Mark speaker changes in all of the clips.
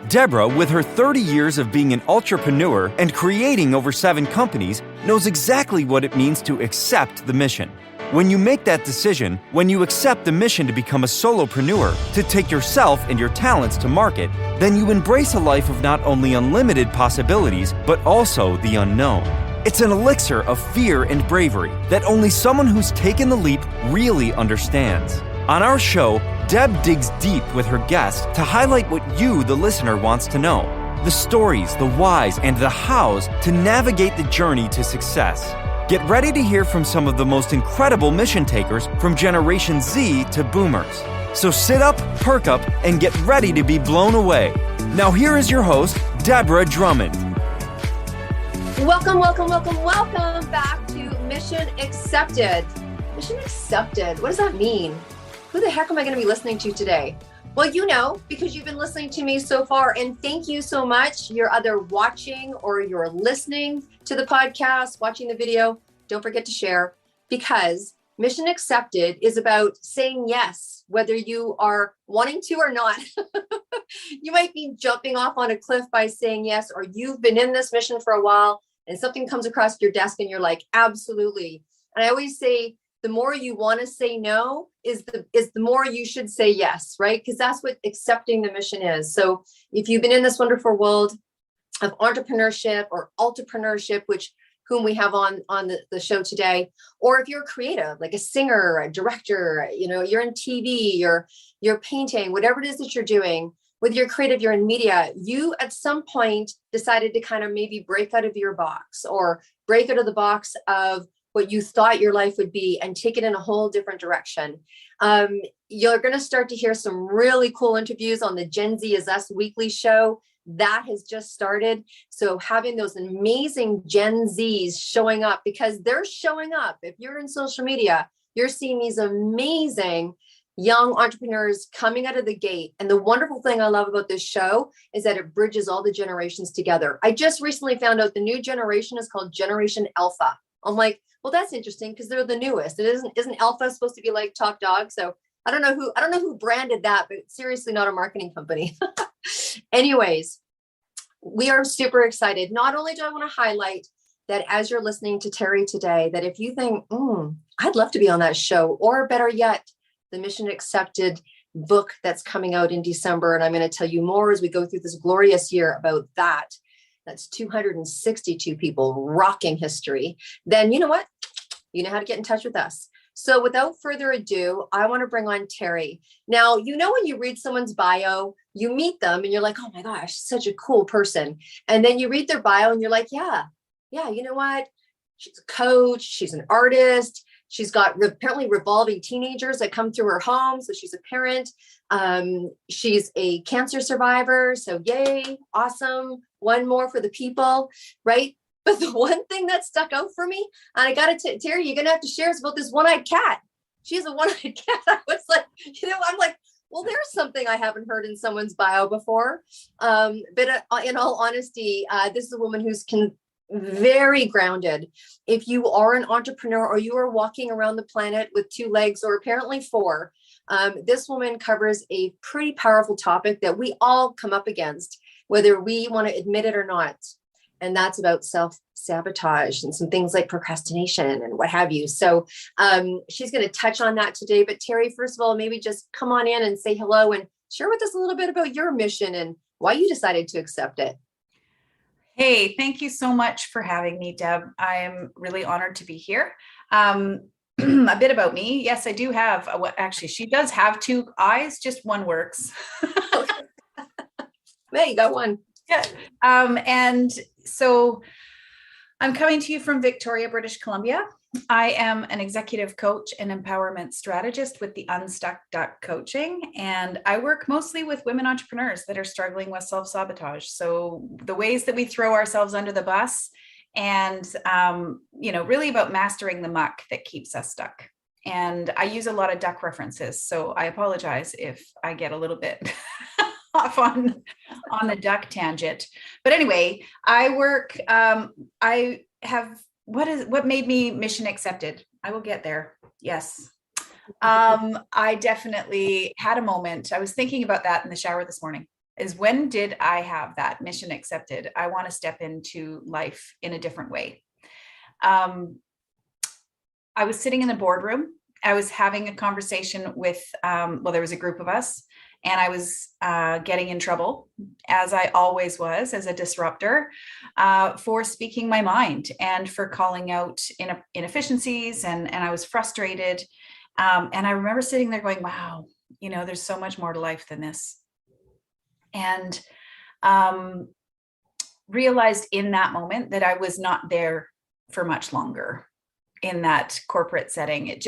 Speaker 1: Deborah, with her 30 years of being an entrepreneur and creating over 7 companies, knows exactly what it means to accept the mission. When you make that decision, when you accept the mission to become a solopreneur, to take yourself and your talents to market, then you embrace a life of not only unlimited possibilities, but also the unknown. It's an elixir of fear and bravery that only someone who's taken the leap really understands. On our show, Deb digs deep with her guests to highlight what you, the listener, wants to know. The stories, the whys, and the hows to navigate the journey to success. Get ready to hear from some of the most incredible mission takers from Generation Z to Boomers. So sit up, perk up, and get ready to be blown away. Now here is your host, Deborah Drummond.
Speaker 2: Welcome back to Mission Accepted. Mission Accepted, what does that mean? Who the heck am I going to be listening to today? Well, you know, because you've been listening to me so far, and thank you so much. You're either watching or you're listening to the podcast, watching the video. Don't forget to share, because Mission Accepted is about saying yes, whether you are wanting to or not. You might be jumping off on a cliff by saying yes, or you've been in this mission for a while and something comes across your desk and you're like, absolutely. And I always say, the more you want to say no is the more you should say yes, right? Because that's what accepting the mission is. So if you've been in this wonderful world of entrepreneurship or entrepreneurship, whom we have on the show today, or if you're creative, like a singer, a director, you know, you're in TV, you're painting, whatever it is that you're doing, whether you're creative, you're in media, you at some point decided to kind of maybe break out of your box or break out of the box of what you thought your life would be and take it in a whole different direction. You're going to start to hear some really cool interviews on the Gen Z Is Us weekly show. That has just started. So having those amazing Gen Zs showing up, because they're showing up. If you're in social media, you're seeing these amazing young entrepreneurs coming out of the gate. And the wonderful thing I love about this show is that it bridges all the generations together. I just recently found out the new generation is called Generation Alpha. I'm like, well, that's interesting because they're the newest. It isn't Alpha supposed to be like top dog? So I don't know who branded that, but seriously, not a marketing company. Anyways, we are super excited. Not only do I want to highlight that as you're listening to Teri today, that if you think, I'd love to be on that show, or better yet, the Mission Accepted book that's coming out in December. And I'm going to tell you more as we go through this glorious year about that. That's 262 people rocking history. Then you know what? You know how to get in touch with us. So without further ado, I want to bring on Teri. Now, you know, when you read someone's bio, you meet them and you're like, oh my gosh, such a cool person. And then you read their bio and you're like, yeah, you know what? She's a coach. She's an artist. She's got apparently revolving teenagers that come through her home. So she's a parent. She's a cancer survivor. So yay, awesome. One more for the people, right? But the one thing that stuck out for me, and I got to Teri, you're going to have to share, is about this one-eyed cat. She has a one-eyed cat. I was like, I'm like, well, there's something I haven't heard in someone's bio before. But in all honesty, this is a woman who's very grounded. If you are an entrepreneur or you are walking around the planet with 2 legs or apparently 4, this woman covers a pretty powerful topic that we all come up against, whether we want to admit it or not. And that's about self-sabotage and some things like procrastination and what have you. So she's going to touch on that today. But Teri, first of all, maybe just come on in and say hello and share with us a little bit about your mission and why you decided to accept it.
Speaker 3: Hey, thank you so much for having me, Deb. I am really honored to be here. A bit about me. Yes, I do have, actually, she does have 2 eyes, just one works.
Speaker 2: Hey, you got one.
Speaker 3: Yeah. And so I'm coming to you from Victoria, British Columbia. I am an executive coach and empowerment strategist with the Unstuck Duck Coaching, and I work mostly with women entrepreneurs that are struggling with self-sabotage. So the ways that we throw ourselves under the bus and, really about mastering the muck that keeps us stuck. And I use a lot of duck references, so I apologize if I get a little bit off on the duck tangent. But anyway, I work, I have, what made me mission accepted? I will get there. Yes. I definitely had a moment. I was thinking about that in the shower this morning. is when did I have that mission accepted? I want to step into life in a different way. I was sitting in the boardroom. I was having a conversation with, there was a group of us, and I was getting in trouble, as I always was, as a disruptor, for speaking my mind and for calling out inefficiencies. And I was frustrated. And I remember sitting there going, wow, there's so much more to life than this. And realized in that moment that I was not there for much longer in that corporate setting.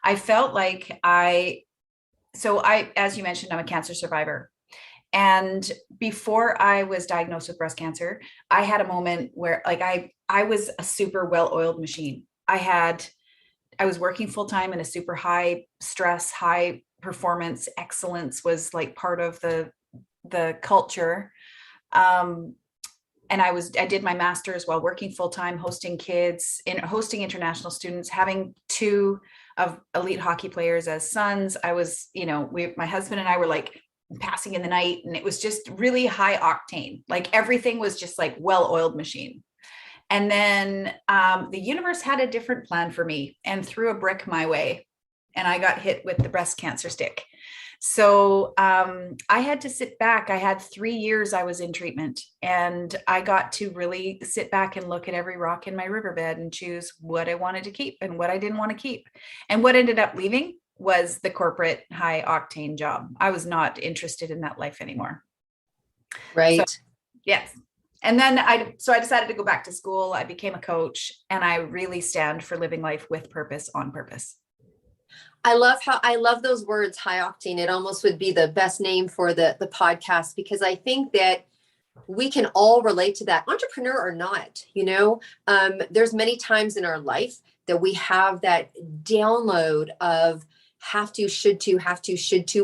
Speaker 3: I felt like as you mentioned, I'm a cancer survivor. And before I was diagnosed with breast cancer, I had a moment where I was a super well-oiled machine. I was working full-time in a super high stress, high performance. Excellence was like part of the culture. And I did my master's while working full-time, hosting international students, having 2 of elite hockey players as sons. I was, my husband and I were like passing in the night, and it was just really high octane. Like everything was just like well-oiled machine. And then the universe had a different plan for me and threw a brick my way, and I got hit with the breast cancer stick. So I had to sit back. I had 3 years I was in treatment, and I got to really sit back and look at every rock in my riverbed and choose what I wanted to keep and what I didn't want to keep. And what ended up leaving was the corporate high octane job. I was not interested in that life anymore.
Speaker 2: Right.
Speaker 3: So, yes. And then I decided to go back to school. I became a coach, and I really stand for living life with purpose, on purpose.
Speaker 2: I love those words, high octane. It almost would be the best name for the podcast, because I think that we can all relate to that, entrepreneur or not. There's many times in our life that we have that download of have to, should to,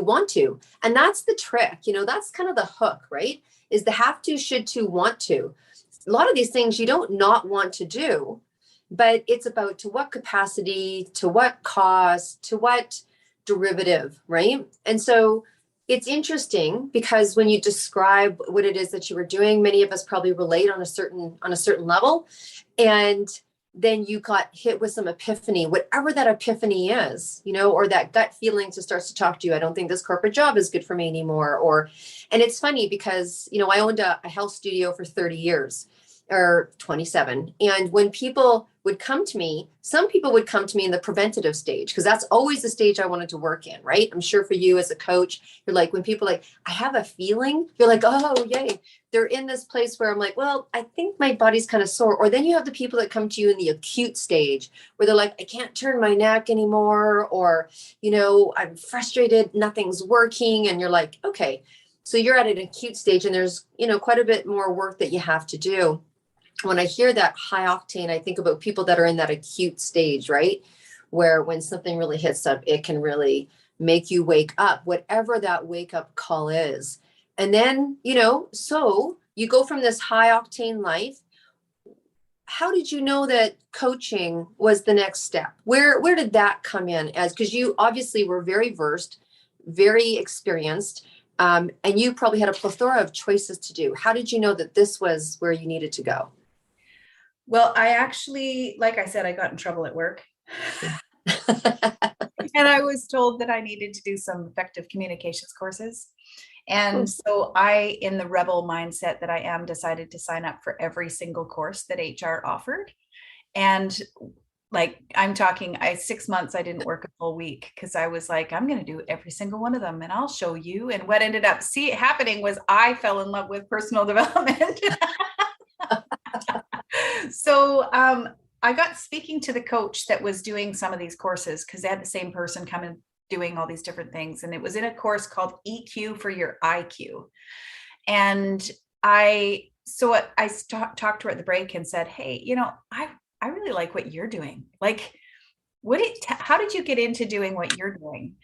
Speaker 2: want to. And that's the trick. That's kind of the hook, right? Is the have to, should to, want to. A lot of these things you don't not want to do, but it's about to what capacity, to what cost, to what derivative, right? And so it's interesting because when you describe what it is that you were doing, many of us probably relate on a certain level. And then you got hit with some epiphany, whatever that epiphany is, or that gut feeling to start to talk to you. I don't think this corporate job is good for me anymore. And it's funny because, I owned a health studio for 30 years. Or 27. And when people would come to me, some people would come to me in the preventative stage, because that's always the stage I wanted to work in, right? I'm sure for you as a coach, you're like, when people like, I have a feeling, you're like, oh, yay. They're in this place where I'm like, well, I think my body's kind of sore. Or then you have the people that come to you in the acute stage where they're like, I can't turn my neck anymore. Or, I'm frustrated, nothing's working. And you're like, okay, so you're at an acute stage, and there's, quite a bit more work that you have to do. When I hear that high octane, I think about people that are in that acute stage, right? Where when something really hits up, it can really make you wake up, whatever that wake up call is. And then, so you go from this high octane life. How did you know that coaching was the next step? Where did that come in as, because you obviously were very versed, very experienced, and you probably had a plethora of choices to do. How did you know that this was where you needed to go?
Speaker 3: Well, I actually, like I said, I got in trouble at work. And I was told that I needed to do some effective communications courses. And so I, in the rebel mindset that I am, decided to sign up for every single course that HR offered. And like, I'm talking, 6 months, I didn't work a full week, because I was like, I'm going to do every single one of them, and I'll show you. And what ended up happening was I fell in love with personal development. So I got speaking to the coach that was doing some of these courses, because they had the same person come and doing all these different things. And it was in a course called EQ for your IQ. And I talked to her at the break and said, hey, I really like what you're doing. Like, how did you get into doing what you're doing?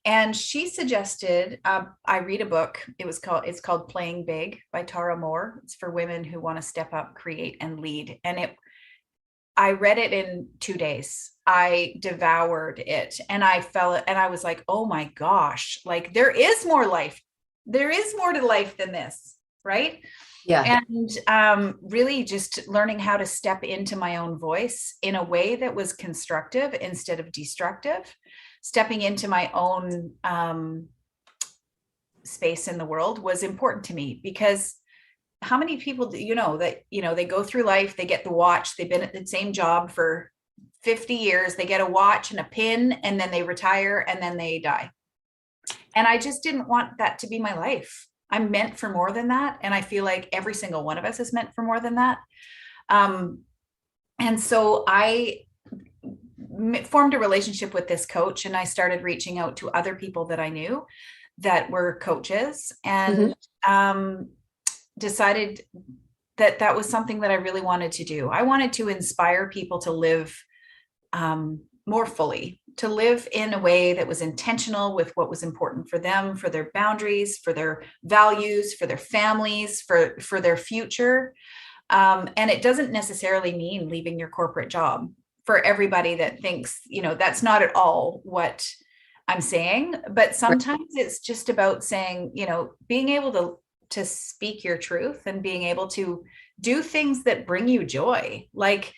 Speaker 3: And she suggested I read a book. It's called Playing Big by Tara Moore. It's for women who want to step up, create, and lead. And I read it in 2 days. I devoured it, and I was like, oh my gosh, like there is more life there is more to life than this, right?
Speaker 2: Yeah.
Speaker 3: And really just learning how to step into my own voice in a way that was constructive instead of destructive, stepping into my own space in the world was important to me, because how many people do you know that, they go through life, they get the watch, they've been at the same job for 50 years, they get a watch and a pin, and then they retire and then they die. And I just didn't want that to be my life. I'm meant for more than that. And I feel like every single one of us is meant for more than that. And so I formed a relationship with this coach, and I started reaching out to other people that I knew that were coaches, and decided that that was something that I really wanted to do. I wanted to inspire people to live more fully, to live in a way that was intentional with what was important for them, for their boundaries, for their values, for their families, for their future. And it doesn't necessarily mean leaving your corporate job. For everybody that thinks, that's not at all what I'm saying, but sometimes it's just about saying, being able to speak your truth and being able to do things that bring you joy. Like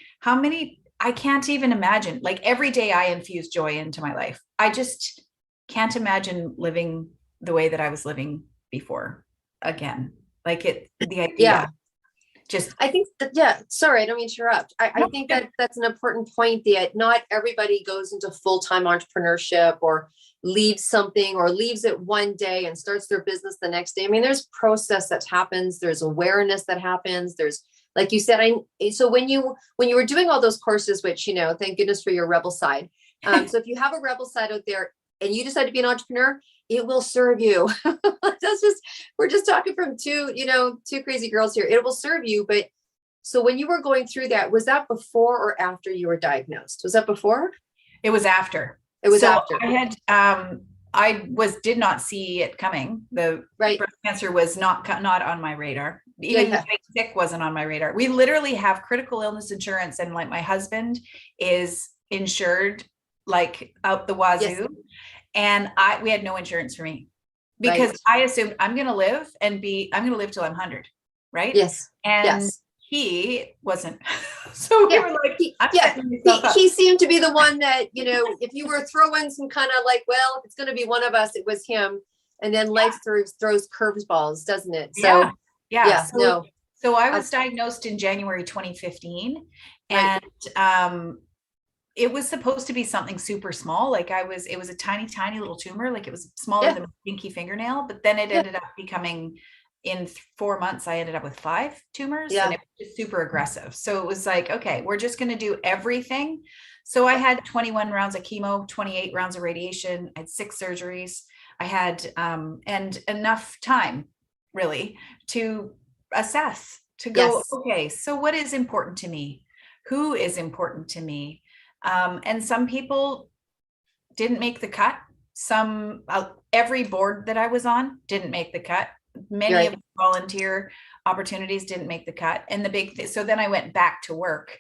Speaker 3: I can't even imagine, like every day I infuse joy into my life. I just can't imagine living the way that I was living before again. The idea.
Speaker 2: I think that, sorry, I don't mean to interrupt. I think that that's an important point, that not everybody goes into full-time entrepreneurship or leaves something or leaves it one day and starts their business the next day. I mean, there's process that happens. There's awareness that happens. There's, like you said, so when you were doing all those courses, which, thank goodness for your rebel side. So if you have a rebel side out there and you decide to be an entrepreneur, it will serve you. We're just talking from two crazy girls here. It will serve you. But so when you were going through that, was that before or after you were diagnosed? Was that before?
Speaker 3: It was after.
Speaker 2: It was after.
Speaker 3: I did not see it coming. The breast cancer was not on my radar. Even getting sick wasn't on my radar. We literally have critical illness insurance, and like my husband is insured like out the wazoo. Yes. And we had no insurance for me because I assumed I'm going to live till I'm 100. Right. Yes. And he wasn't. So we were like,
Speaker 2: he seemed to be the one that, if you were throwing some kind of like, well, if it's going to be one of us, it was him. And then life throws curveballs, doesn't it? So So I was diagnosed in January 2015, and
Speaker 3: it was supposed to be something super small. Like it was a tiny, tiny little tumor. Like it was smaller than a pinky fingernail, but then it ended up becoming, in 4 months, I ended up with 5 tumors, and it was just super aggressive. So it was like, okay, we're just going to do everything. So I had 21 rounds of chemo, 28 rounds of radiation. I had 6 surgeries. I had, and enough time really to assess, to go, okay, so what is important to me? Who is important to me? And some people didn't make the cut. Every board that I was on didn't make the cut. Many of the volunteer opportunities didn't make the cut. And so then I went back to work,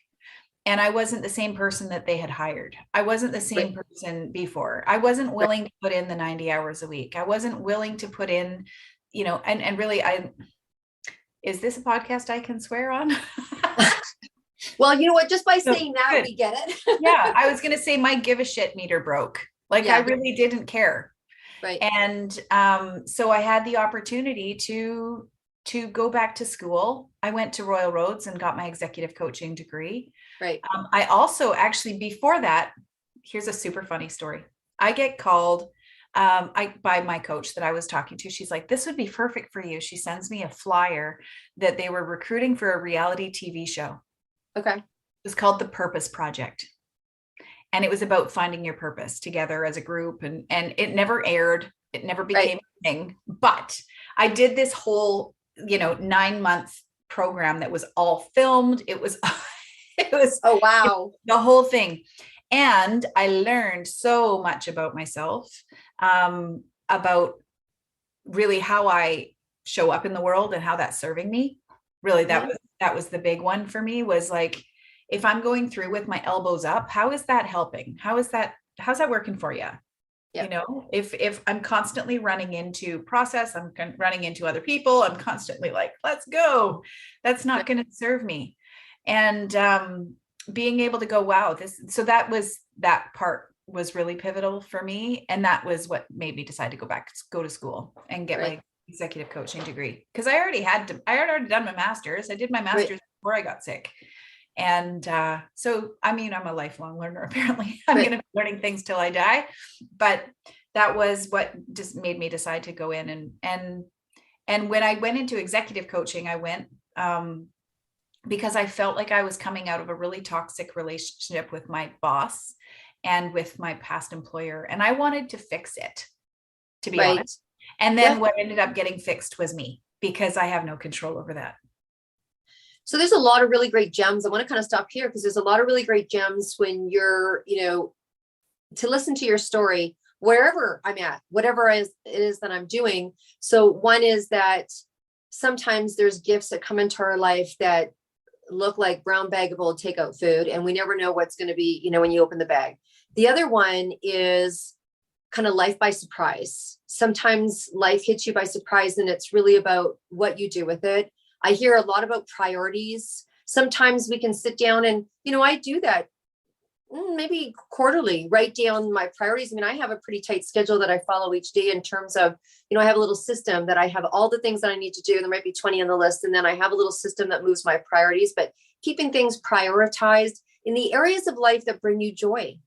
Speaker 3: and I wasn't the same person that they had hired. I wasn't the same person before. I wasn't willing to put in the 90 hours a week. I wasn't willing to put in, and really, is this a podcast I can swear on?
Speaker 2: Well, you know what? Just by saying that, we get it.
Speaker 3: Yeah, I was going to say my give a shit meter broke. I really didn't care.
Speaker 2: Right.
Speaker 3: And so I had the opportunity to go back to school. I went to Royal Roads and got my executive coaching degree.
Speaker 2: Right.
Speaker 3: I also actually, before that, here's a super funny story. I get called by my coach that I was talking to. She's like, this would be perfect for you. She sends me a flyer that they were recruiting for a reality TV show.
Speaker 2: Okay.
Speaker 3: It was called The Purpose Project. And it was about finding your purpose together as a group. And it never aired. It never became a thing. But I did this whole, 9-month program that was all filmed. It was,
Speaker 2: oh, wow.
Speaker 3: The whole thing. And I learned so much about myself, about really how I show up in the world and how that's serving me. Really, that was the big one for me, was like, if I'm going through with my elbows up, how is that helping? How's that working for you? You know, if I'm constantly running into process, I'm running into other people, I'm constantly like, let's go. That's not going to serve me. And being able to go, wow, that part was really pivotal for me. And that was what made me decide to go to school and get my executive coaching degree. Because I had already done my master's. I did my master's before I got sick. And so, I mean, I'm a lifelong learner, apparently. I'm going to be learning things till I die. But that was what just made me decide to go in. And when I went into executive coaching, I went because I felt like I was coming out of a really toxic relationship with my boss and with my past employer. And I wanted to fix it, to be honest. And then what ended up getting fixed was me, because I have no control over that.
Speaker 2: So there's a lot of really great gems. I want to kind of stop here because there's a lot of really great gems when you're, to listen to your story, wherever I'm at, whatever it is that I'm doing. So one is that sometimes there's gifts that come into our life that look like brown bag of old takeout food, and we never know what's going to be, when you open the bag. The other one is kind of life by surprise. Sometimes life hits you by surprise, and it's really about what you do with it. I hear a lot about priorities. Sometimes we can sit down and, I do that maybe quarterly, write down my priorities. I mean, I have a pretty tight schedule that I follow each day in terms of, I have a little system that I have all the things that I need to do. There might be 20 on the list. And then I have a little system that moves my priorities, but keeping things prioritized in the areas of life that bring you joy.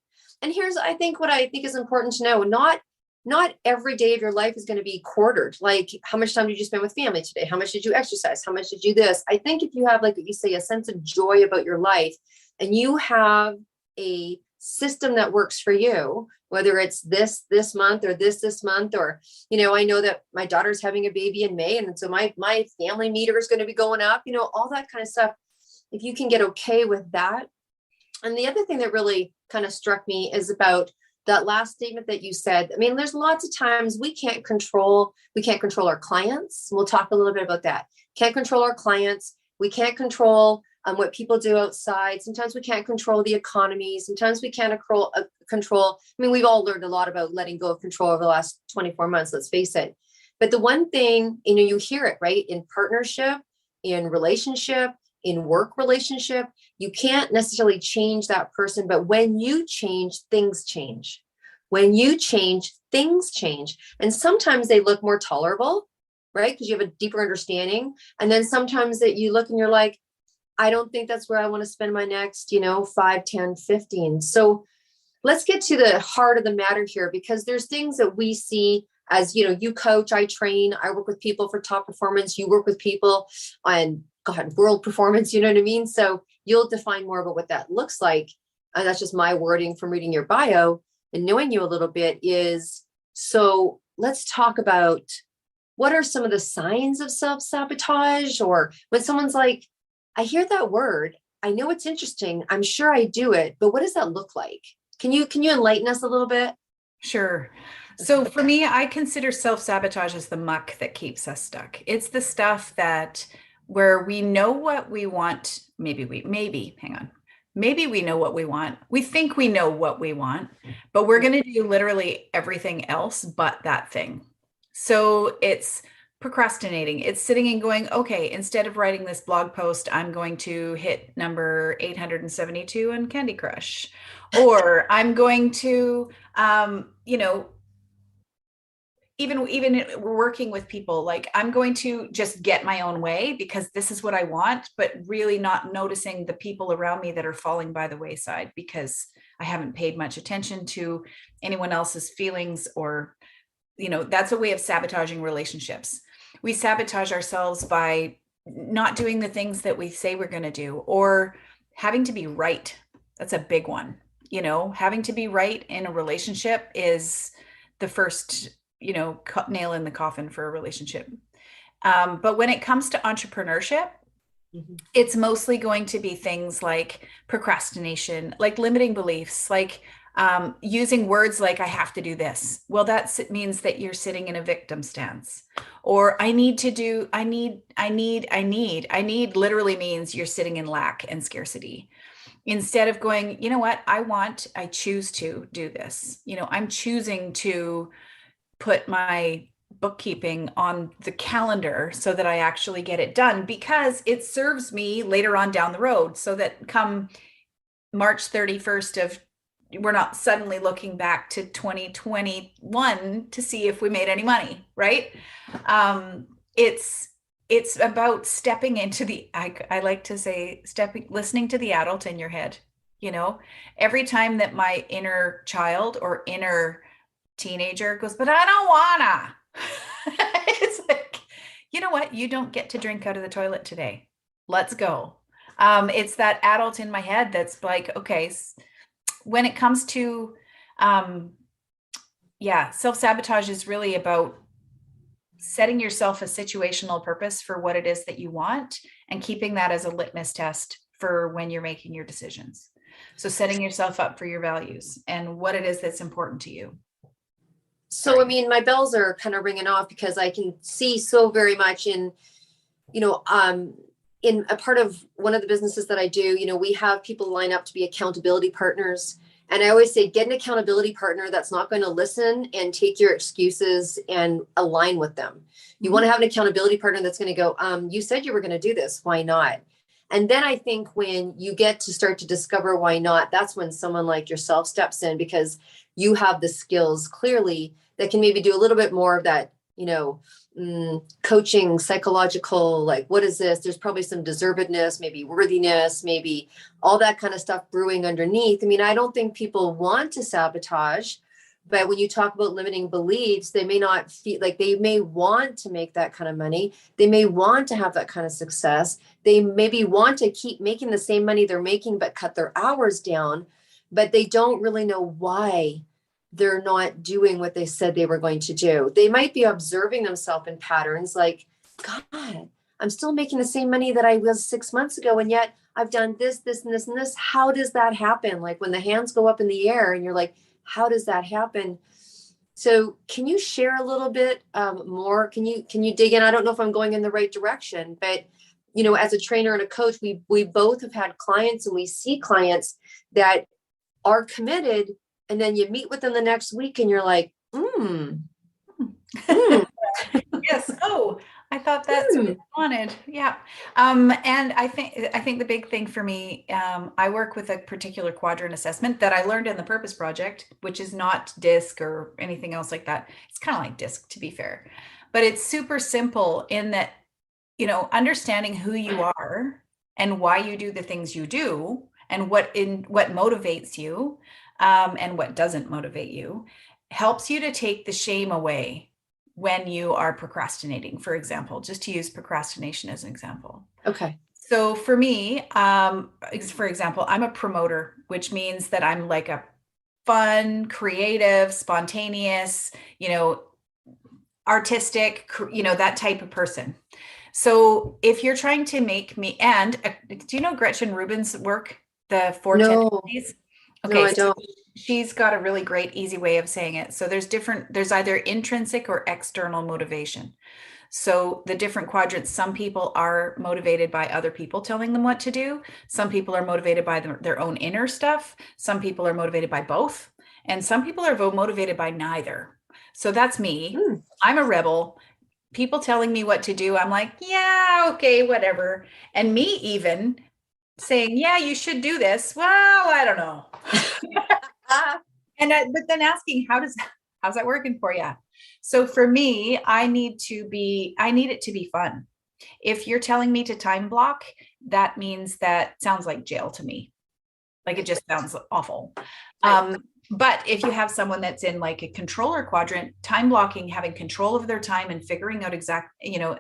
Speaker 2: And here's, what I think is important to know, not every day of your life is going to be quartered. Like, how much time did you spend with family today? How much did you exercise? How much did you this? I think if you have, like what you say, a sense of joy about your life, and you have a system that works for you, whether it's this month or this month, or, I know that my daughter's having a baby in May. And so my family meter is going to be going up, all that kind of stuff. If you can get okay with that. And the other thing that really kind of struck me is about that last statement that you said. I mean, there's lots of times we can't control our clients. We'll talk a little bit about that. Can't control our clients. We can't control what people do outside. Sometimes we can't control the economy. Sometimes we can't control. I mean, we've all learned a lot about letting go of control over the last 24 months, let's face it. But the one thing, you hear it, right? In partnership, in relationship, in work relationship, you can't necessarily change that person, but when you change, things change. When you change, things change. And sometimes they look more tolerable, right? Because you have a deeper understanding. And then sometimes that you look and you're like, I don't think that's where I want to spend my next, 5, 10, 15. So let's get to the heart of the matter here, because there's things that we see as, you coach, I train, I work with people for top performance. You work with people on world performance, you know what I mean? So you'll define more about what that looks like. And that's just my wording from reading your bio and knowing you a little bit is, so let's talk about what are some of the signs of self-sabotage, or when someone's like, I hear that word, I know it's interesting, I'm sure I do it, but what does that look like? Can you enlighten us a little bit?
Speaker 3: Sure. So for me, I consider self-sabotage as the muck that keeps us stuck. It's the stuff where we know what we want. Maybe we know what we want. We think we know what we want, but we're going to do literally everything else but that thing. So it's procrastinating. It's sitting and going, okay, instead of writing this blog post, I'm going to hit number 872 on Candy Crush, or I'm going to, even working with people, like I'm going to just get my own way because this is what I want, but really not noticing the people around me that are falling by the wayside because I haven't paid much attention to anyone else's feelings, or, that's a way of sabotaging relationships. We sabotage ourselves by not doing the things that we say we're going to do, or having to be right. That's a big one. Having to be right in a relationship is the first, nail in the coffin for a relationship. But when it comes to entrepreneurship, it's mostly going to be things like procrastination, like limiting beliefs, like using words like I have to do this. Well, that means that you're sitting in a victim stance. Or I need literally means you're sitting in lack and scarcity. instead of going, you know what, I choose to do this. I'm choosing to put my bookkeeping on the calendar so that I actually get it done because it serves me later on down the road, so that come March 31st of, we're not suddenly looking back to 2021 to see if we made any money, right? It's about stepping into I like to say, listening to the adult in your head. Every time that my inner child or inner teenager goes, but I don't wanna. It's like, you know what? You don't get to drink out of the toilet today. Let's go. It's that adult in my head that's like, okay, when it comes to, self-sabotage is really about setting yourself a situational purpose for what it is that you want and keeping that as a litmus test for when you're making your decisions. So setting yourself up for your values and what it is that's important to you.
Speaker 2: So, I mean, my bells are kind of ringing off because I can see so very much in a part of one of the businesses that I do, we have people line up to be accountability partners. And I always say, get an accountability partner that's not going to listen and take your excuses and align with them. You want to have an accountability partner that's going to go, you said you were going to do this. Why not? And then I think when you get to start to discover why not, that's when someone like yourself steps in, because you have the skills clearly that can maybe do a little bit more of that, coaching, psychological, like, what is this? There's probably some deservedness, maybe worthiness, maybe all that kind of stuff brewing underneath. I mean, I don't think people want to sabotage, but when you talk about limiting beliefs, they may not feel like, they may want to make that kind of money. They may want to have that kind of success. They maybe want to keep making the same money they're making, but cut their hours down, but they don't really know why they're not doing what they said they were going to do. They might be observing themselves in patterns like, God, I'm still making the same money that I was 6 months ago. And yet I've done this, this, and this, and this. How does that happen? Like when the hands go up in the air and you're like, how does that happen? So can you share a little bit more? Can you dig in? I don't know if I'm going in the right direction, but as a trainer and a coach, we both have had clients, and we see clients that are committed, and then you meet with them the next week and you're like,
Speaker 3: Yes. Oh, I thought that's what I wanted. Yeah. And I think the big thing for me, I work with a particular quadrant assessment that I learned in the Purpose Project, which is not DISC or anything else like that. It's kind of like DISC, to be fair, but it's super simple in that, understanding who you are and why you do the things you do and what motivates you, and what doesn't motivate you, helps you to take the shame away when you are procrastinating, for example, just to use procrastination as an example.
Speaker 2: Okay.
Speaker 3: So for me, for example, I'm a promoter, which means that I'm like a fun, creative, spontaneous, artistic, that type of person. So if you're trying to make me, and do you know Gretchen Rubin's work, the 4 tendencies? Okay,
Speaker 2: no, I don't.
Speaker 3: She's got a really great, easy way of saying it. So there's either intrinsic or external motivation. So the different quadrants, some people are motivated by other people telling them what to do. Some people are motivated by their own inner stuff. Some people are motivated by both. And some people are motivated by neither. So that's me. I'm a rebel. People telling me what to do, I'm like, yeah, okay, whatever. And me even saying, yeah, you should do this. Well, I don't know. But then asking, how's that working for you? So for me, I need it to be fun. If you're telling me to time block, that means that sounds like jail to me. Like, it just sounds awful. But if you have someone that's in like a controller quadrant, time blocking, having control of their time and figuring out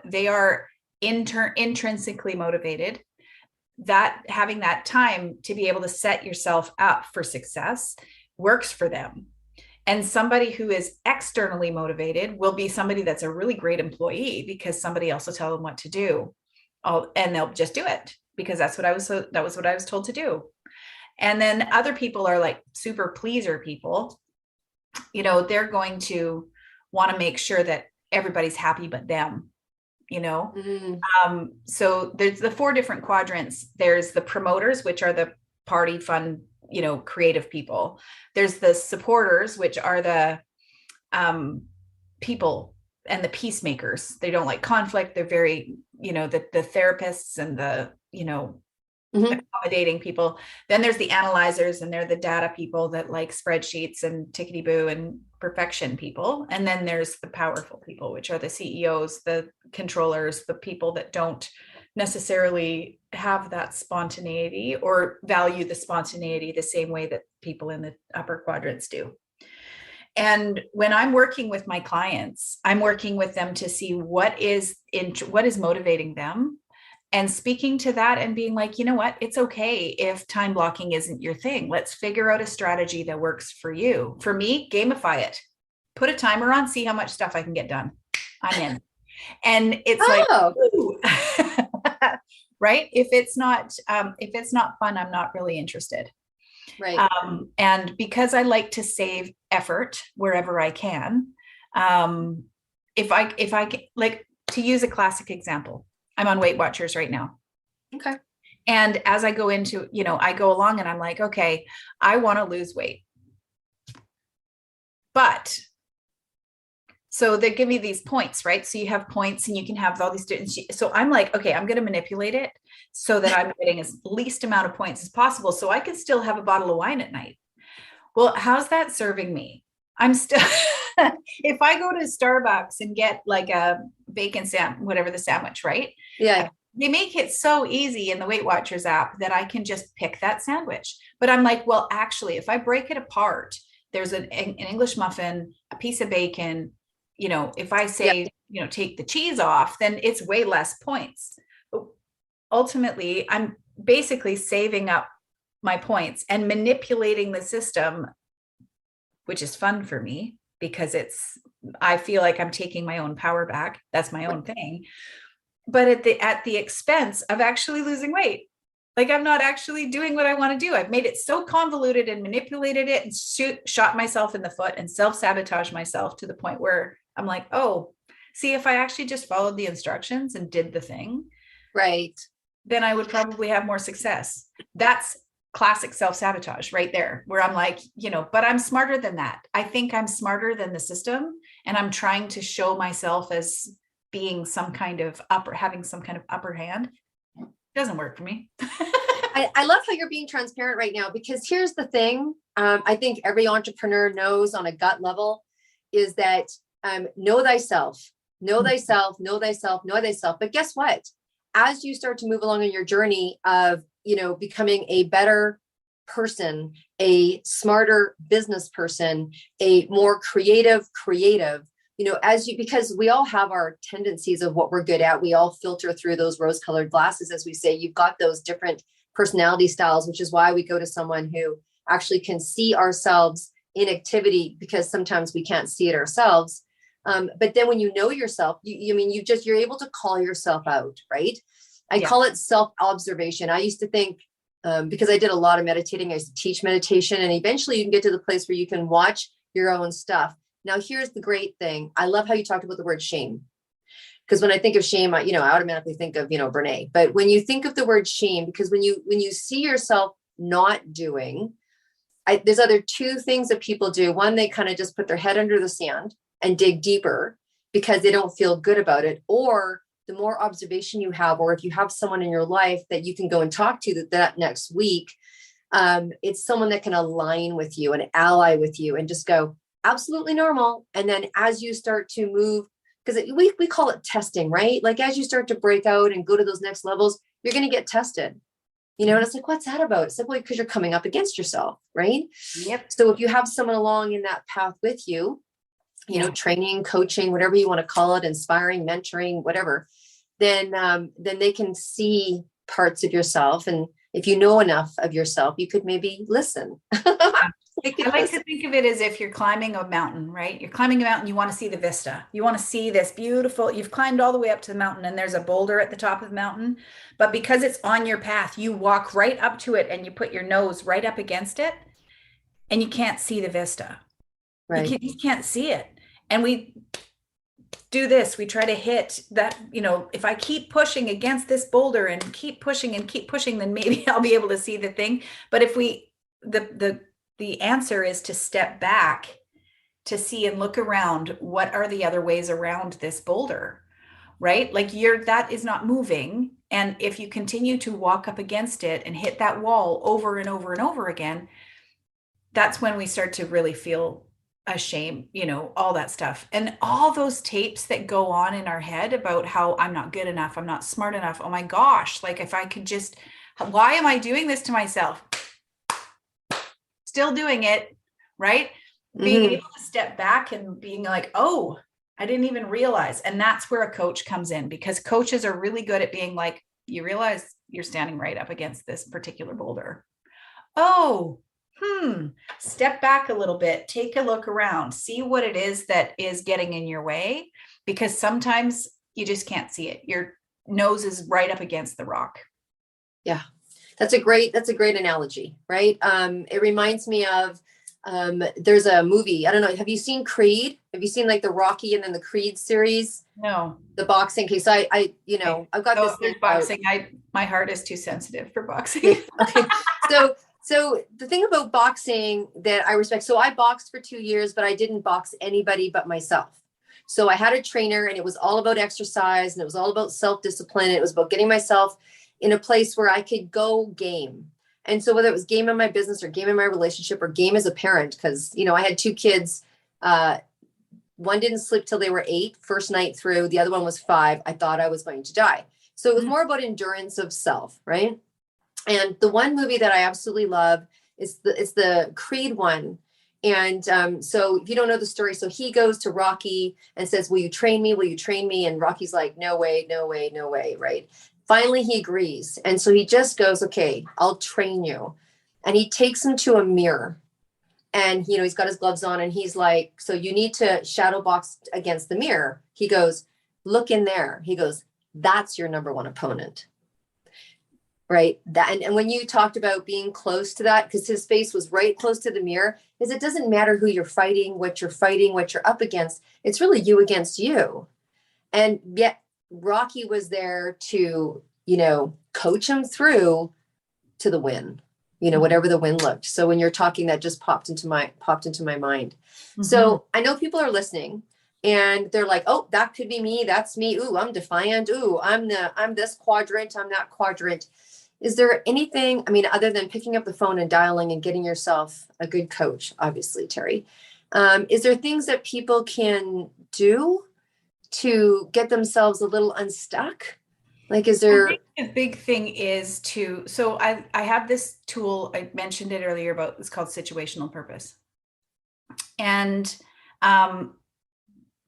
Speaker 3: they are intrinsically motivated, that having that time to be able to set yourself up for success works for them. And somebody who is externally motivated will be somebody that's a really great employee because somebody else will tell them what to do. And they'll just do it because that was what I was told to do. And then other people are like super pleaser people. They're going to want to make sure that everybody's happy but them. So there's the 4 different quadrants. There's the promoters, which are the party, fun, creative people. There's the supporters, which are the people and the peacemakers. They don't like conflict. They're very, the therapists and the, accommodating people. Then there's the analyzers, and they're the data people that like spreadsheets and tickety boo and perfection people. And then there's the powerful people, which are the CEOs, the controllers, the people that don't necessarily have that spontaneity or value the spontaneity the same way that people in the upper quadrants do. And when I'm working with my clients, I'm working with them to see what is motivating them, and speaking to that and being like, you know what, it's okay if time blocking isn't your thing. Let's figure out a strategy that works for you. For me, gamify it. Put a timer on, see how much stuff I can get done. I'm in. And it's like, right? If it's not fun, I'm not really interested.
Speaker 2: Right.
Speaker 3: And because I like to save effort wherever I can, if I can, like, to use a classic example, I'm on Weight Watchers right now.
Speaker 2: Okay.
Speaker 3: And as I go into, I go along and I'm like, okay, I want to lose weight. But so they give me these points, right? So you have points and you can have all these students. So I'm like, okay, I'm going to manipulate it so that I'm getting as least amount of points as possible, so I can still have a bottle of wine at night. Well, how's that serving me? I'm still, if I go to Starbucks and get like a bacon whatever the sandwich, right?
Speaker 2: Yeah.
Speaker 3: They make it so easy in the Weight Watchers app that I can just pick that sandwich. But I'm like, well, actually, if I break it apart, there's an English muffin, a piece of bacon, if I say, take the cheese off, then it's way less points. But ultimately, I'm basically saving up my points and manipulating the system, which is fun for me because I feel like I'm taking my own power back. That's my own thing. But at the expense of actually losing weight. Like, I'm not actually doing what I want to do. I've made it so convoluted and manipulated it and shot myself in the foot and self-sabotage myself to the point where I'm like, oh, see, if I actually just followed the instructions and did the thing,
Speaker 2: right,
Speaker 3: then I would probably have more success. That's classic self-sabotage right there, where I'm like, but I'm smarter than that. I think I'm smarter than the system. And I'm trying to show myself as being having some kind of upper hand. It doesn't work for me.
Speaker 2: I love how you're being transparent right now, because here's the thing. I think every entrepreneur knows on a gut level is that know thyself, know thyself, know thyself, know thyself. But guess what? As you start to move along on your journey of, becoming a better person, a smarter business person, a more creative, because we all have our tendencies of what we're good at. We all filter through those rose-colored glasses, as we say. You've got those different personality styles, which is why we go to someone who actually can see ourselves in activity, because sometimes we can't see it ourselves. But then when you know yourself, you're able to call yourself out, right? I call it self-observation. I used to think, because I did a lot of meditating, I used to teach meditation, and eventually you can get to the place where you can watch your own stuff. Now, here's the great thing. I love how you talked about the word shame, because when I think of shame, I automatically think of, Brene. But when you think of the word shame, because when you see yourself not doing, there's other two things that people do. One, they kind of just put their head under the sand and dig deeper because they don't feel good about it. Or the more observation you have, or if you have someone in your life that you can go and talk to that next week, it's someone that can align with you and ally with you and just go, absolutely normal. And then as you start to move, because we call it testing, right? Like, as you start to break out and go to those next levels, you're going to get tested. And it's like, what's that about? It's like, well, because you're coming up against yourself, right?
Speaker 3: Yep. So
Speaker 2: if you have someone along in that path with you, training, coaching, whatever you want to call it, inspiring, mentoring, whatever, then they can see parts of yourself. And if you know enough of yourself, you could maybe listen.
Speaker 3: I like to think of it as if you're climbing a mountain, right? You're climbing a mountain, you want to see the vista. You want to see this beautiful, you've climbed all the way up to the mountain and there's a boulder at the top of the mountain. But because it's on your path, you walk right up to it and you put your nose right up against it and you can't see the vista.
Speaker 2: Right.
Speaker 3: You can't see it. And do this. We try to hit that, if I keep pushing against this boulder and keep pushing, then maybe I'll be able to see the thing. But if the answer is to step back, to see and look around, what are the other ways around this boulder, right? Like that is not moving. And if you continue to walk up against it and hit that wall over and over and over again, that's when we start to really feel ashamed, all that stuff. And all those tapes that go on in our head about how I'm not good enough, I'm not smart enough. Oh my gosh, like if I could just, why am I doing this to myself? Still doing it, right? Being able to step back and being like, oh, I didn't even realize. And that's where a coach comes in, because coaches are really good at being like, you realize you're standing right up against this particular boulder. Oh, step back a little bit, take a look around, see what it is that is getting in your way, because sometimes you just can't see it. Your nose is right up against the rock.
Speaker 2: Yeah, that's a great analogy, right? It reminds me of, there's a movie, I don't know, have you seen Creed? Have you seen like the Rocky and then the Creed series?
Speaker 3: No.
Speaker 2: The boxing case. I've got this thing
Speaker 3: boxing. My heart is too sensitive for boxing.
Speaker 2: Okay. So the thing about boxing that I respect, so I boxed for 2 years, but I didn't box anybody but myself. So I had a trainer, and it was all about exercise, and it was all about self-discipline. It was about getting myself in a place where I could go game. And so whether it was game in my business or game in my relationship or game as a parent, because, I had 2 kids, one didn't sleep till they were 8, first night through, the other one was 5. I thought I was going to die. So it was more about endurance of self, right? And the one movie that I absolutely love is the Creed one. And so if you don't know the story, so he goes to Rocky and says, will you train me? Will you train me? And Rocky's like, no way, no way, no way, right? Finally, he agrees. And so he just goes, okay, I'll train you. And he takes him to a mirror. And, he's got his gloves on, and he's like, so you need to shadow box against the mirror. He goes, look in there. He goes, that's your number one opponent. Right. And when you talked about being close to that, because his face was right close to the mirror, is it doesn't matter who you're fighting, what you're up against. It's really you against you. And yet Rocky was there to, coach him through to the win, whatever the win looked. So when you're talking, that just popped into my mind. Mm-hmm. So I know people are listening, and they're like, oh, that could be me. That's me. Ooh, I'm defiant. Ooh, I'm this quadrant. I'm that quadrant. Is there anything, other than picking up the phone and dialing and getting yourself a good coach, obviously, Teri, is there things that people can do to get themselves a little unstuck? Like, is there?
Speaker 3: I think the big thing is so I have this tool, I mentioned it earlier about, it's called situational purpose. And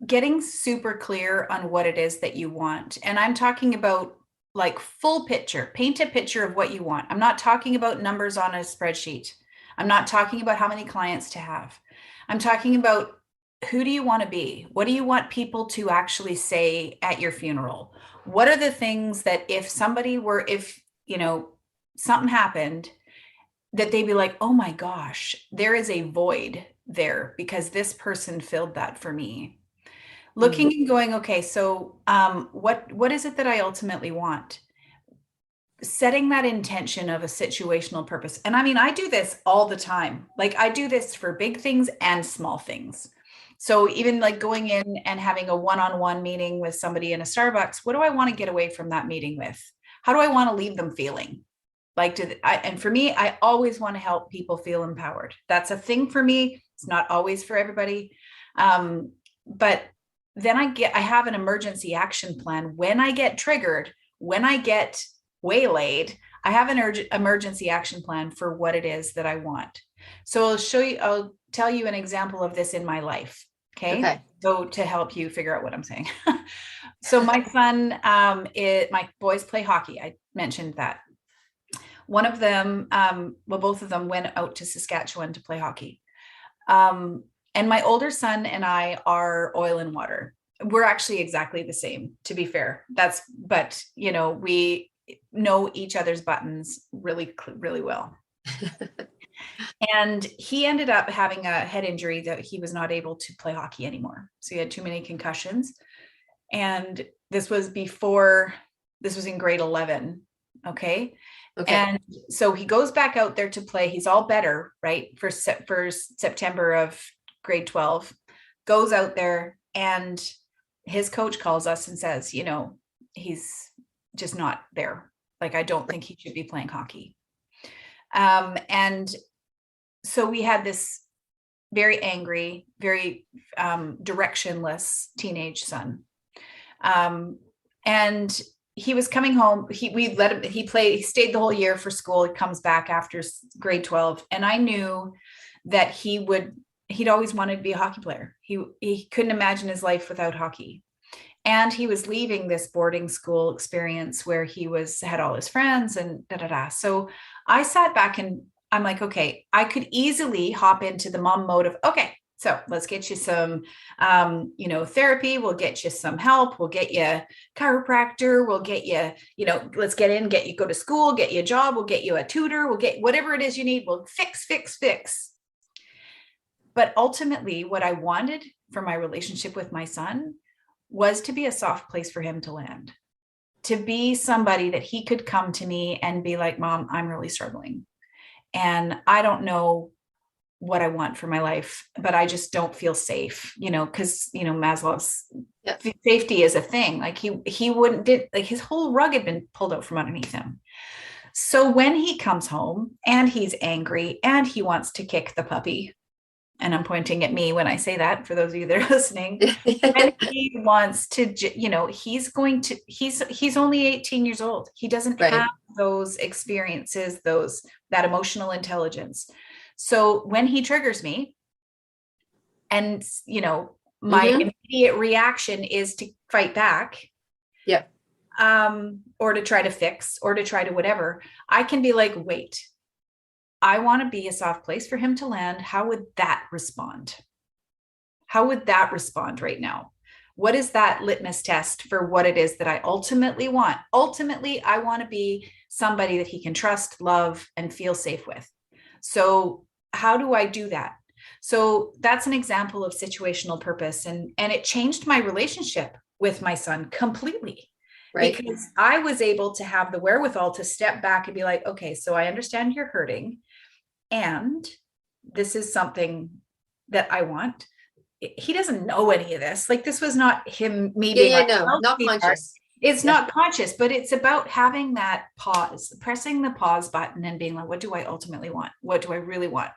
Speaker 3: getting super clear on what it is that you want. And I'm talking about like full picture, paint a picture of what you want. I'm not talking about numbers on a spreadsheet. I'm not talking about how many clients to have. I'm talking about, who do you want to be? What do you want people to actually say at your funeral? What are the things that if something happened, that they'd be like, oh my gosh, there is a void there because this person filled that for me. Looking and going, okay, so what is it that I ultimately want? Setting that intention of a situational purpose. And I do this all the time. Like I do this for big things and small things. So even like going in and having a one-on-one meeting with somebody in a Starbucks, what do I want to get away from that meeting with? How do I want to leave them feeling? And for me, I always want to help people feel empowered. That's a thing for me. It's not always for everybody. But then I have an emergency action plan. When I get triggered, when I get waylaid, I have an emergency action plan for what it is that I want. So I'll tell you an example of this in my life. Okay. So to help you figure out what I'm saying. So my son, my boys play hockey. I mentioned that. One of them, both of them went out to Saskatchewan to play hockey. And my older son and I are oil and water. We're actually exactly the same, to be fair. But we know each other's buttons really, really well. And he ended up having a head injury that he was not able to play hockey anymore. So he had too many concussions. And this was in grade 11. Okay.
Speaker 2: Okay.
Speaker 3: And so he goes back out there to play. He's all better, right? For September of grade 12, goes out there, and his coach calls us and says, he's just not there. Like, I don't think he should be playing hockey. And so we had this very angry, very directionless teenage son. And he was coming home. We let him, he stayed the whole year for school. He comes back after grade 12. And I knew that he'd always wanted to be a hockey player. He couldn't imagine his life without hockey. And he was leaving this boarding school experience where he had all his friends and So I sat back and I'm like, okay, I could easily hop into the mom mode of, okay, so let's get you some, therapy. We'll get you some help. We'll get you a chiropractor. We'll get you, let's get you go to school, get you a job. We'll get you a tutor. We'll get whatever it is you need. We'll fix. But ultimately, what I wanted for my relationship with my son was to be a soft place for him to land, to be somebody that he could come to me and be like, Mom, I'm really struggling. And I don't know what I want for my life, but I just don't feel safe, because, Maslow's safety is a thing. Like he wouldn't his whole rug had been pulled out from underneath him. So when he comes home and he's angry and he wants to kick the puppy, and I'm pointing at me when I say that, for those of you that are listening, and he wants to, he's only 18 years old. He doesn't have those experiences, that emotional intelligence. So when he triggers me and, my immediate reaction is to fight back.
Speaker 2: Yeah.
Speaker 3: Or to try to fix, or to try to whatever, I can be like, wait, I want to be a soft place for him to land. How would that respond? How would that respond right now? What is that litmus test for what it is that I ultimately want? Ultimately, I want to be somebody that he can trust, love, and feel safe with. So how do I do that? So that's an example of situational purpose. And it changed my relationship with my son completely. Right. Because I was able to have the wherewithal to step back and be like, okay, so I understand you're hurting. And this is something that I want. He doesn't know any of this. Like, this was not him, me being like,
Speaker 2: no, not conscious.
Speaker 3: It's not conscious, but it's about having that pause, pressing the pause button and being like, what do I ultimately want? What do I really want?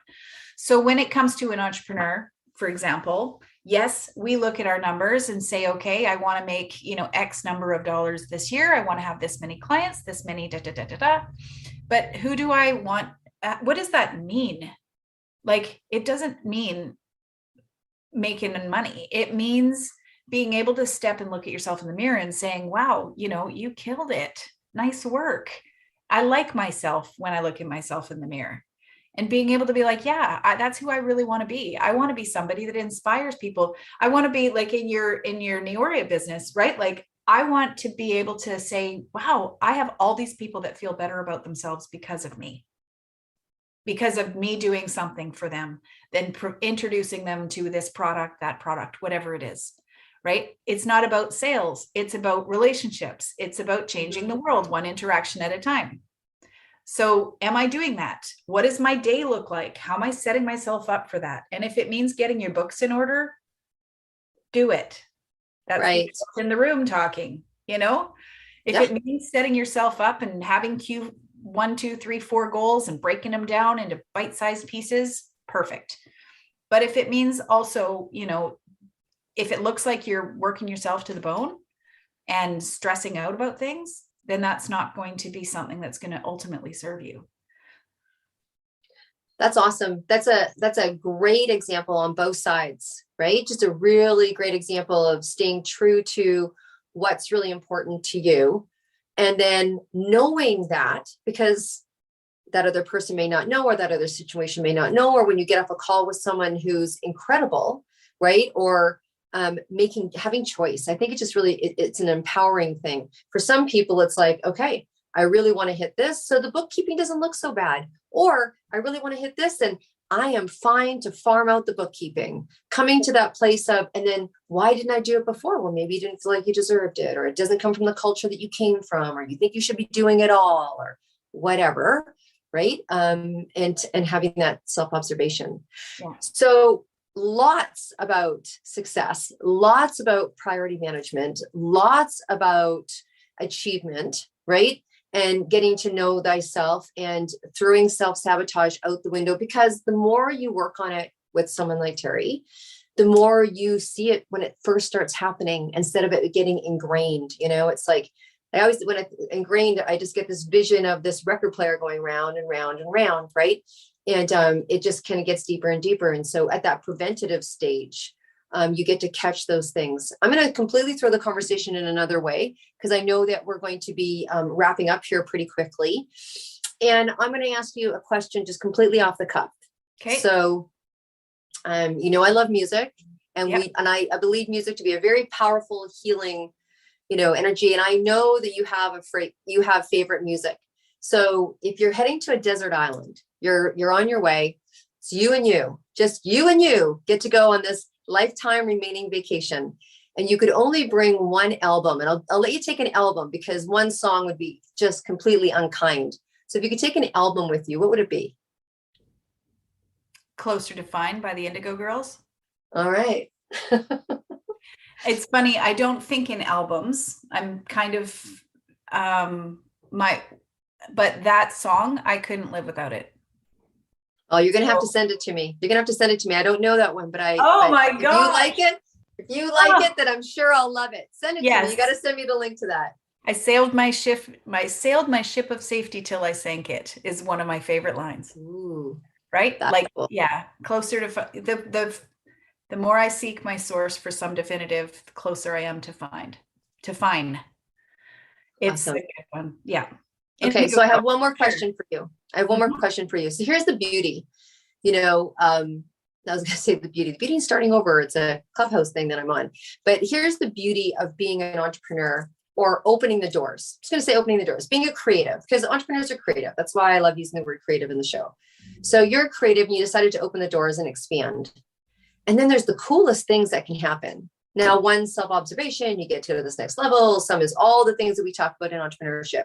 Speaker 3: So when it comes to an entrepreneur, for example, yes, we look at our numbers and say, okay, I want to make, X number of dollars this year. I want to have this many clients, this many, But who do I want? What does that mean? Like, it doesn't mean making money. It means being able to step and look at yourself in the mirror and saying, wow, you killed it. Nice work. I like myself when I look at myself in the mirror. And being able to be like, yeah, that's who I really want to be. I want to be somebody that inspires people. I want to be like in your Neoria business, right? Like, I want to be able to say, wow, I have all these people that feel better about themselves because of me doing something for them, then introducing them to this product, that product, whatever it is, right? It's not about sales. It's about relationships. It's about changing the world one interaction at a time. So am I doing that? What does my day look like? How am I setting myself up for that? And if it means getting your books in order, do it. That's right. In the room talking, if it means setting yourself up and having 1, 2, 3, 4 goals and breaking them down into bite-sized pieces, perfect. But if it means also, if it looks like you're working yourself to the bone and stressing out about things, then that's not going to be something that's going to ultimately serve you.
Speaker 2: That's awesome. That's a great example on both sides, right? Just a really great example of staying true to what's really important to you. And then knowing that, because that other person may not know, or that other situation may not know, or when you get off a call with someone who's incredible, right? Or having choice. I think it just really, it's an empowering thing. For some people, it's like, okay, I really want to hit this, so the bookkeeping doesn't look so bad. Or I really want to hit this, and I am fine to farm out the bookkeeping, coming to that place of, and then why didn't I do it before? Well, maybe you didn't feel like you deserved it, or it doesn't come from the culture that you came from, or you think you should be doing it all, or whatever. Right. And having that self-observation.
Speaker 3: Yeah.
Speaker 2: So lots about success, lots about priority management, lots about achievement, right? And getting to know thyself and throwing self-sabotage out the window, because the more you work on it with someone like Teri, the more you see it when it first starts happening, instead of it getting ingrained. It's like, when it's ingrained, I just get this vision of this record player going round and round and round, right? And it just kind of gets deeper and deeper. And so at that preventative stage, you get to catch those things. I'm going to completely throw the conversation in another way, because I know that we're going to be wrapping up here pretty quickly. And I'm going to ask you a question just completely off the cuff.
Speaker 3: Okay.
Speaker 2: So, I love music, and
Speaker 3: Yep.
Speaker 2: I believe music to be a very powerful, healing, energy. And I know that you have favorite music. So if you're heading to a desert island, you're on your way. It's you and you, just you and you get to go on this lifetime remaining vacation. And you could only bring one album, and I'll let you take an album, because one song would be just completely unkind. So if you could take an album with you, what would it be?
Speaker 3: Closer to Fine by the Indigo Girls.
Speaker 2: All right.
Speaker 3: It's funny. I don't think in albums. I'm kind of but that song, I couldn't live without it.
Speaker 2: Oh, you're going to have to send it to me. You're going to have to send it to me. I don't know that one, but
Speaker 3: my
Speaker 2: God. If you like it, then I'm sure I'll love it. Send it to me. You got to send me the link to that.
Speaker 3: I sailed my ship of safety till I sank it is one of my favorite lines.
Speaker 2: Ooh,
Speaker 3: right?
Speaker 2: Like, cool.
Speaker 3: Yeah, closer to the more I seek my source for some definitive, the closer I am to find. It's awesome. A good one. Yeah.
Speaker 2: Okay. So I have one more question for you. So here's the beauty, I was going to say the beauty is starting over. It's a Clubhouse thing that I'm on, but here's the beauty of being an entrepreneur, or opening the doors. I'm just going to say opening the doors, being a creative, because entrepreneurs are creative. That's why I love using the word creative in the show. So you're creative and you decided to open the doors and expand. And then there's the coolest things that can happen. Now, one, self-observation, you get to this next level. Some is all the things that we talk about in entrepreneurship.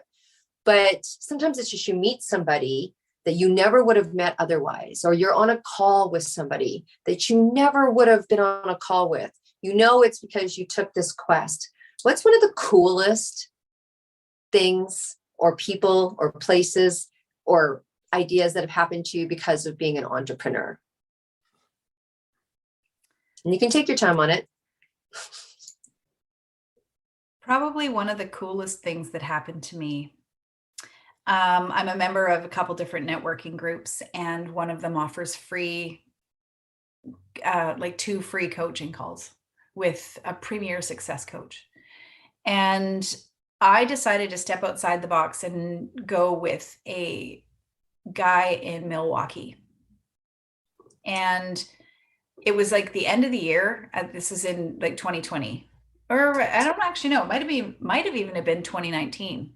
Speaker 2: But sometimes it's just you meet somebody that you never would have met otherwise, or you're on a call with somebody that you never would have been on a call with. It's because you took this quest. What's one of the coolest things, or people, or places, or ideas that have happened to you because of being an entrepreneur? And you can take your time on it.
Speaker 3: Probably one of the coolest things that happened to me. I'm a member of a couple different networking groups, and one of them offers free, 2 free coaching calls with a premier success coach. And I decided to step outside the box and go with a guy in Milwaukee. And it was like the end of the year. This is in like 2020, or I don't actually know. It might have even been 2019.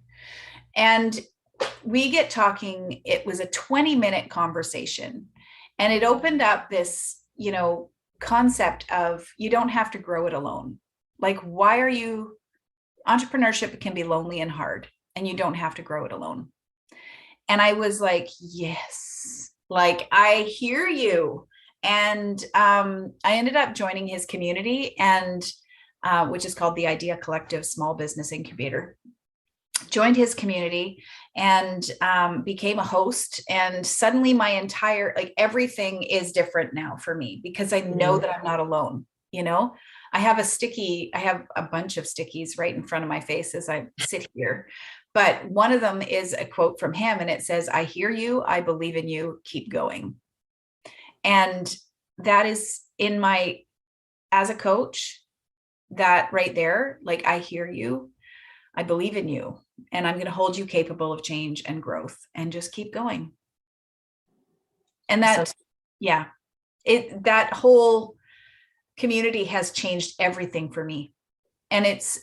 Speaker 3: And we get talking. It was a 20-minute conversation, and it opened up this, concept of you don't have to grow it alone. Like, entrepreneurship can be lonely and hard, and you don't have to grow it alone. And I was like, yes, like I hear you. And I ended up joining his community, and which is called the Idea Collective Small Business Incubator. Joined his community and became a host. And suddenly my entire, everything is different now for me, because I know that I'm not alone. I have a bunch of stickies right in front of my face as I sit here. But one of them is a quote from him, and it says, "I hear you. I believe in you. Keep going." And that is as a coach, that right there, like, I hear you. I believe in you, and I'm going to hold you capable of change and growth, and just keep going. And that whole community has changed everything for me. And it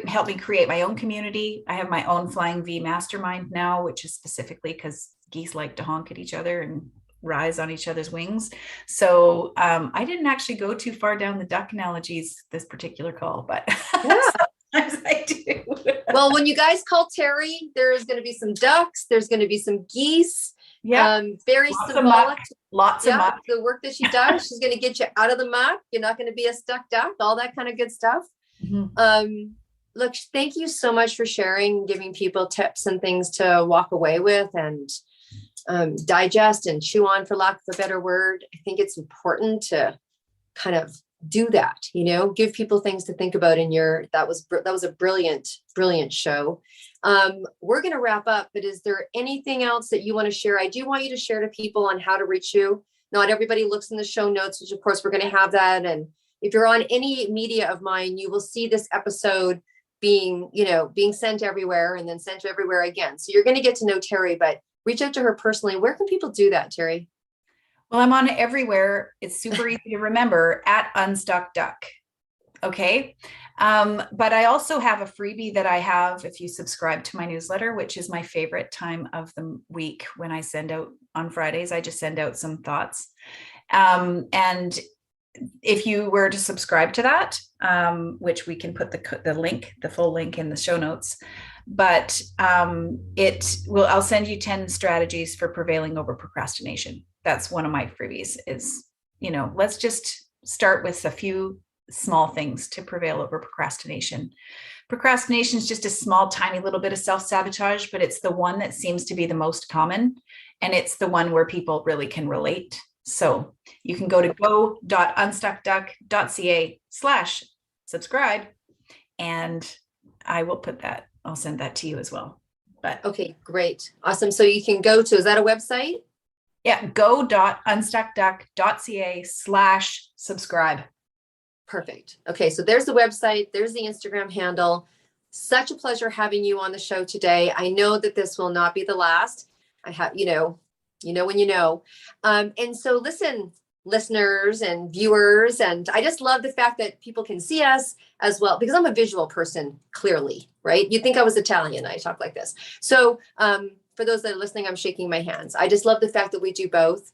Speaker 3: helped me create my own community. I have my own Flying V mastermind now, which is specifically because geese like to honk at each other, and rise on each other's wings. So I didn't actually go too far down the duck analogies this particular call, but
Speaker 2: Yeah.
Speaker 3: sometimes I do.
Speaker 2: Well, when you guys call Teri, there's going to be some ducks. There's going to be some geese.
Speaker 3: Yeah.
Speaker 2: Very
Speaker 3: Lots
Speaker 2: symbolic.
Speaker 3: Lots of muck.
Speaker 2: The work that she does, she's going to get you out of the muck. You're not going to be a stuck duck, all that kind of good stuff.
Speaker 3: Mm-hmm.
Speaker 2: Look, thank you so much for sharing, giving people tips and things to walk away with and digest and chew on, for lack of a better word. I think it's important to kind of do that, give people things to think about that was a brilliant show. We're going to wrap up, but is there anything else that you want to share? I do want you to share to people on how to reach you. Not everybody looks in the show notes, which of course we're going to have that. And if you're on any media of mine, you will see this episode being sent everywhere and then sent everywhere again. So you're going to get to know Teri, but reach out to her personally. Where can people do that, Teri?
Speaker 3: Well, I'm on everywhere. It's super easy to remember, at UnstuckDuck. Okay. But I also have a freebie that I have if you subscribe to my newsletter, which is my favorite time of the week when I send out on Fridays. I just send out some thoughts. And if you were to subscribe to that, which we can put the full link in the show notes, but I'll send you 10 strategies for prevailing over procrastination. That's one of my freebies is, let's just start with a few small things to prevail over procrastination. Procrastination is just a small, tiny little bit of self-sabotage, but it's the one that seems to be the most common. And it's the one where people really can relate. So you can go to go.unstuckduck.ca/subscribe, and I will I'll send that to you as well. But
Speaker 2: okay, great. Awesome. So you can go to, is that a website?
Speaker 3: Yeah, go.unstuckduck.ca/subscribe.
Speaker 2: Perfect. Okay, so there's the website. There's the Instagram handle. Such a pleasure having you on the show today. I know that this will not be the last. I have, when you know. And so listen, listeners and viewers, and I just love the fact that people can see us as well, because I'm a visual person, clearly, right? You'd think I was Italian. I talk like this. So for those that are listening, I'm shaking my hands. I just love the fact that we do both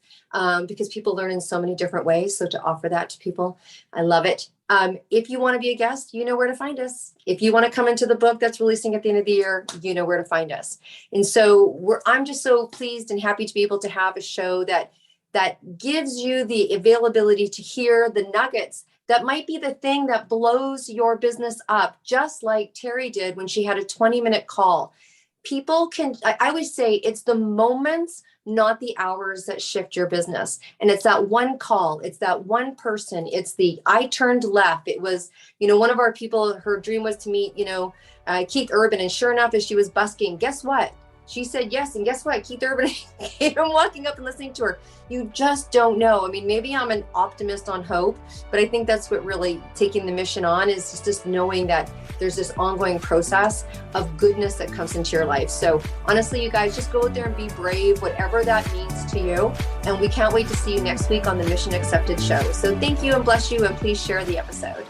Speaker 2: because people learn in so many different ways. So to offer that to people, I love it. If you want to be a guest, you know where to find us. If you want to come into the book that's releasing at the end of the year, you know where to find us. And so I'm just so pleased and happy to be able to have a show that gives you the availability to hear the nuggets that might be the thing that blows your business up, just like Teri did when she had a 20-minute call. People I always say it's the moments, not the hours, that shift your business. And it's that one call. It's that one person. It's I turned left. It was, one of our people, her dream was to meet, Keith Urban. And sure enough, as she was busking, guess what? She said yes. And guess what? Keith Urban came walking up and listening to her. You just don't know. I mean, maybe I'm an optimist on hope, but I think that's what really taking the mission on is just knowing that there's this ongoing process of goodness that comes into your life. So honestly, you guys, just go out there and be brave, whatever that means to you. And we can't wait to see you next week on the Mission Accepted show. So thank you and bless you, and please share the episode.